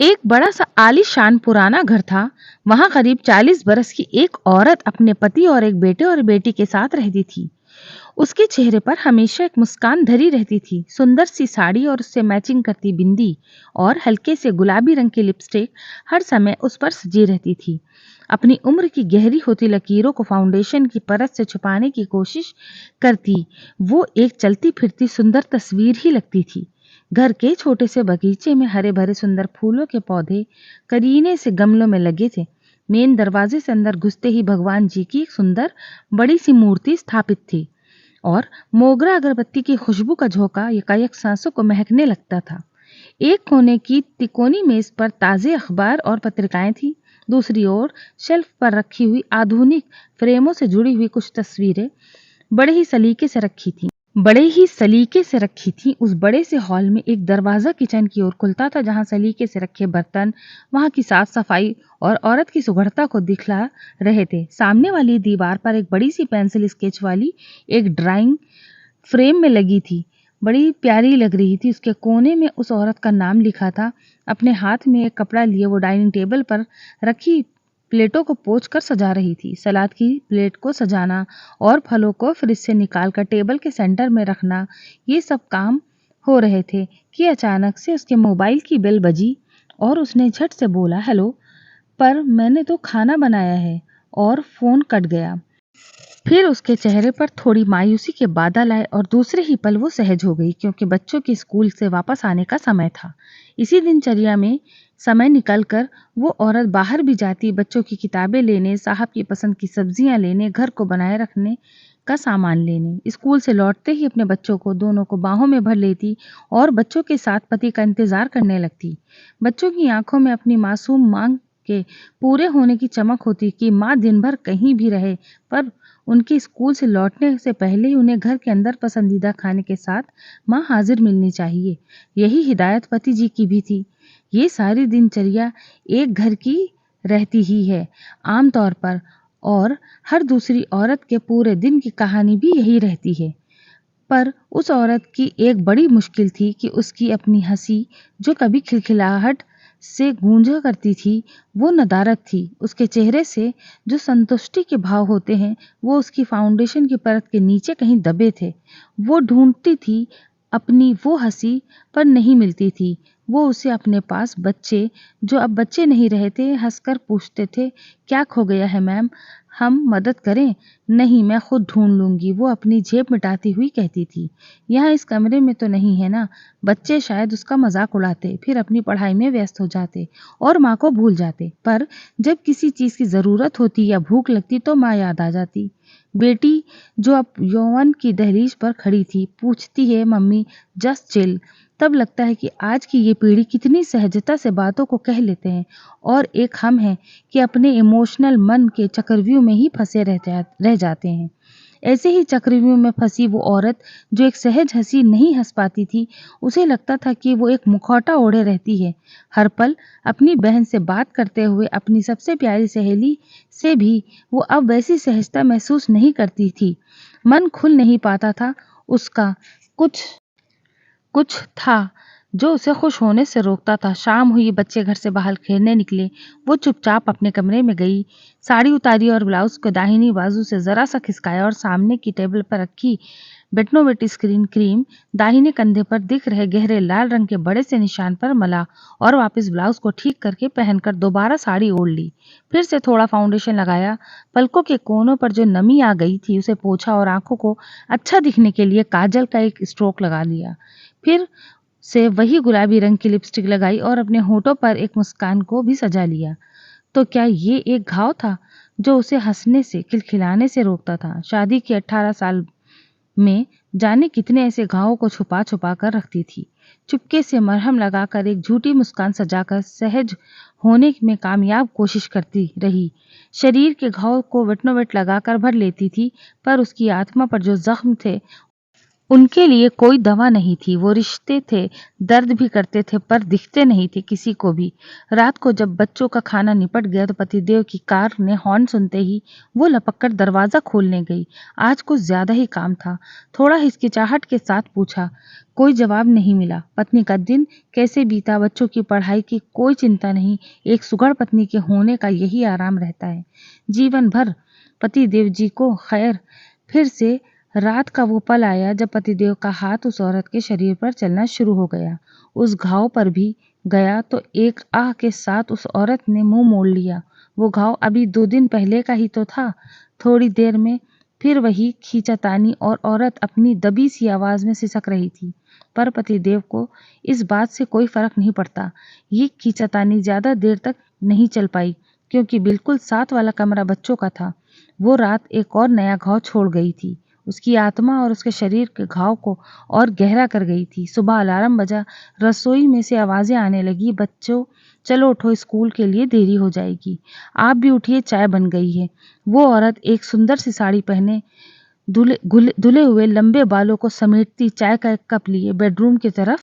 एक बड़ा सा आलीशान पुराना घर था। वहां करीब 40 बरस की एक औरत अपने पति और एक बेटे और बेटी के साथ रहती थी। उसके चेहरे पर हमेशा एक मुस्कान धरी रहती थी। सुंदर सी साड़ी और उससे मैचिंग करती बिंदी और हल्के से गुलाबी रंग की लिपस्टिक हर समय उस पर सजी रहती थी। अपनी उम्र की गहरी होती लकीरों को फाउंडेशन की परत से छुपाने की कोशिश करती वो एक चलती फिरती सुंदर तस्वीर ही लगती थी। घर के छोटे से बगीचे में हरे भरे सुंदर फूलों के पौधे करीने से गमलों में लगे थे। मेन दरवाजे से अंदर घुसते ही भगवान जी की एक सुंदर बड़ी सी मूर्ति स्थापित थी और मोगरा अगरबत्ती की खुशबू का झोंका यकायक सांसों को महकने लगता था। एक कोने की तिकोनी मेज पर ताजे अखबार और पत्रिकाएं थी। दूसरी ओर शेल्फ पर रखी हुई आधुनिक फ्रेमों से जुड़ी हुई कुछ तस्वीरें बड़े ही सलीके से रखी थी। उस बड़े से हॉल में एक दरवाजा किचन की ओर खुलता था, जहां सलीके से रखे बर्तन वहां की साफ सफाई और औरत की सुघड़ता को दिखला रहे थे। सामने वाली दीवार पर एक बड़ी सी पेंसिल स्केच वाली एक ड्राइंग फ्रेम में लगी थी। बड़ी प्यारी लग रही थी। उसके कोने में उस औरत का नाम लिखा था। अपने हाथ में एक कपड़ा लिए वो डाइनिंग टेबल पर रखी प्लेटों को पोंछ कर सजा रही थी। सलाद की प्लेट को सजाना और फलों को फ्रिज से निकाल कर टेबल के सेंटर में रखना, ये सब काम हो रहे थे कि अचानक से उसके मोबाइल की बेल बजी और उसने झट से बोला, हेलो, पर मैंने तो खाना बनाया है। और फोन कट गया। फिर उसके चेहरे पर थोड़ी मायूसी के बादल आए और दूसरे ही पल वो सहज हो गई, क्योंकि बच्चों के स्कूल से वापस आने का समय था। इसी दिनचर्या में समय निकलकर वो औरत बाहर भी जाती, बच्चों की किताबें लेने, साहब की पसंद की सब्जियां लेने, घर को बनाए रखने का सामान लेने। स्कूल से लौटते ही अपने बच्चों को दोनों को बाहों में भर लेती और बच्चों के साथ पति का इंतजार करने लगती। बच्चों की आंखों में अपनी मासूम मांग के पूरे होने की चमक होती कि माँ दिन भर कहीं भी रहे, पर उनके स्कूल से लौटने से पहले ही उन्हें घर के अंदर पसंदीदा खाने के साथ माँ हाजिर मिलनी चाहिए। यही हिदायत पति जी की भी थी। ये सारी दिनचर्या एक घर की रहती ही है आमतौर पर, और हर दूसरी औरत के पूरे दिन की कहानी भी यही रहती है। पर उस औरत की एक बड़ी मुश्किल थी कि उसकी अपनी हंसी, जो कभी खिलखिलाहट से गूंजा करती थी, वो नदारद थी। उसके चेहरे से जो संतुष्टि के भाव होते हैं, वो उसकी फाउंडेशन की परत के नीचे कहीं दबे थे। वो ढूंढती थी अपनी वो हंसी, पर नहीं मिलती थी। वो उसे अपने पास बच्चे, जो अब बच्चे नहीं रहे थे, हंसकर पूछते थे, क्या खो गया है मैम, हम मदद करें? नहीं, मैं खुद ढूंढ लूंगी, वो अपनी जेब मिटाती हुई कहती थी। यहाँ इस कमरे में तो नहीं है ना? बच्चे शायद उसका मजाक उड़ाते, फिर अपनी पढ़ाई में व्यस्त हो जाते और माँ को भूल जाते। पर जब किसी चीज की जरूरत होती या भूख लगती तो माँ याद आ जाती। बेटी, जो अब यौवन की दहलीज पर खड़ी थी, पूछती है, मम्मी, जस्ट चिल। तब लगता है कि आज की ये पीढ़ी कितनी सहजता से बातों को कह लेते हैं, और एक हम हैं कि अपने इमोशनल मन के चक्रव्यूह में ही फंसे रह जाते हैं। ऐसे ही चक्रव्यूह में फंसी वो औरत, जो एक सहज हंसी नहीं हंस पाती थी, उसे लगता था कि वो एक मुखौटा ओढ़े रहती है। हर पल अपनी बहन से बात करते हुए अपनी सबसे प्यारी सहेली से भी वो अब वैसी सहजता महसूस नहीं करती थी। मन खुल नहीं पाता था उसका। कुछ कुछ था जो उसे खुश होने से रोकता था। शाम हुई, बच्चे घर से बाहर खेलने निकले। वो चुपचाप अपने कमरे में गई, साड़ी उतारी और ब्लाउज को दाहिनी बाजू से जरा सा खिसकाया और सामने की टेबल पर रखी बेटनोवेट स्क्रीन क्रीम दाहिने कंधे पर दिख रहे गहरे लाल रंग के बड़े से निशान पर मला और वापस ब्लाउज को ठीक करके पहनकर दोबारा साड़ी ओढ़ ली। फिर से थोड़ा फाउंडेशन लगाया, पलकों के कोनों पर जो नमी आ गई थी उसे पोंछा और आंखों को अच्छा दिखने के लिए काजल का एक स्ट्रोक लगा लिया। फिर से वही गुलाबी रंग की लिपस्टिक लगाई और अपने होठों पर एक मुस्कान को भी सजा लिया। तो क्या ये एक घाव था जो उसे हंसने से, खिलखिलाने से रोकता था? शादी के 18 साल में जाने कितने ऐसे घावों को छुपा छुपा कर रखती थी। चुपके से मरहम लगाकर, एक झूठी मुस्कान सजाकर सहज होने में कामयाब कोशिश करती रही। शरीर के घाव को विटनोवेट लगाकर भर लेती थी, पर उसकी आत्मा पर जो जख्म थे उनके लिए कोई दवा नहीं थी, वो रिश्ते थे, दर्द भी करते थे पर दिखते नहीं थे किसी को भी। रात को जब बच्चों का खाना निपट गया तो पतिदेव की कार ने हॉर्न सुनते ही वो लपककर दरवाज़ा खोलने गई। आज कुछ ज़्यादा ही काम था। थोड़ा हिचकिचाहट के साथ पूछा। कोई जवाब नहीं मिला। पत्नी का दिन कैसे बीता, बच्चों की पढ़ाई की कोई चिंता नहीं। एक सुघड़ पत्नी के होने का यही आराम रहता है जीवन भर। पतिदेव जी को खैर। फिर से रात का वो पल आया जब पतिदेव का हाथ उस औरत के शरीर पर चलना शुरू हो गया। उस घाव पर भी गया तो एक आह के साथ उस औरत ने मुंह मोड़ लिया। वो घाव अभी 2 दिन पहले का ही तो था। थोड़ी देर में फिर वही खींचातानी और औरत अपनी दबी सी आवाज में सिसक रही थी। पर पतिदेव को इस बात से कोई फर्क नहीं पड़ता। ये खींचातानी ज्यादा देर तक नहीं चल पाई क्योंकि बिल्कुल साथ वाला कमरा बच्चों का था। वो रात एक और नया घाव छोड़ गई थी। उसकी आत्मा और उसके शरीर के घाव को और गहरा कर गई थी। सुबह अलार्म बजा, रसोई में से आवाजें आने लगी, बच्चों चलो उठो, स्कूल के लिए देरी हो जाएगी। आप भी उठिए, चाय बन गई है। वो औरत एक सुंदर सी साड़ी पहने, धुले हुए लंबे बालों को समेटती चाय का एक कप लिए बेडरूम की तरफ